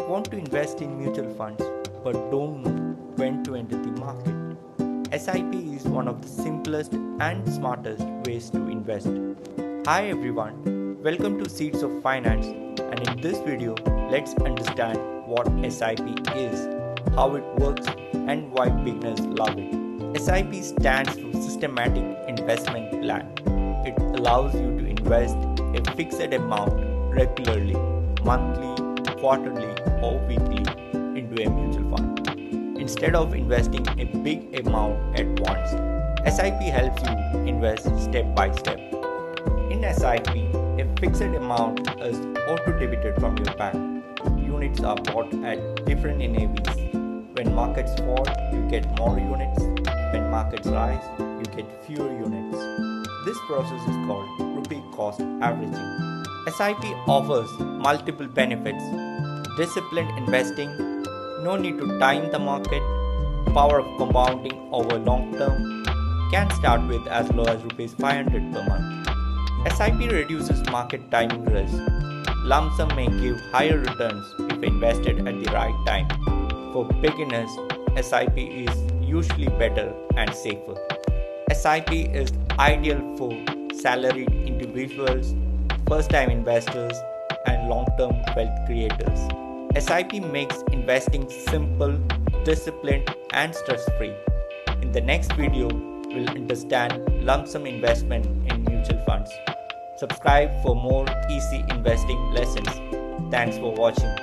Want to invest in mutual funds but don't know when to enter the market? SIP is one of the simplest and smartest ways to invest. Hi everyone, welcome to Seeds of Finance, and in this video, let's understand what SIP is, how it works, and why beginners love it. SIP stands for Systematic Investment Plan. It allows you to invest a fixed amount regularly, monthly, quarterly, or weekly into a mutual fund. Instead of investing a big amount at once, SIP helps you invest step by step. In SIP, a fixed amount is auto-debited from your bank. Units are bought at different NAVs. When markets fall, you get more units. When markets rise, you get fewer units. This process is called rupee cost averaging. SIP offers multiple benefits: disciplined investing, no need to time the market, power of compounding over long term, can start with as low as Rs 500 per month. SIP reduces market timing risk. Lump sum may give higher returns if invested at the right time. For beginners, SIP is usually better and safer. SIP is ideal for salaried individuals, first-time investors, and long-term wealth creators. SIP makes investing simple, disciplined, and stress-free. In the next video, we'll understand lump sum investment in mutual funds. Subscribe for more easy investing lessons. Thanks for watching.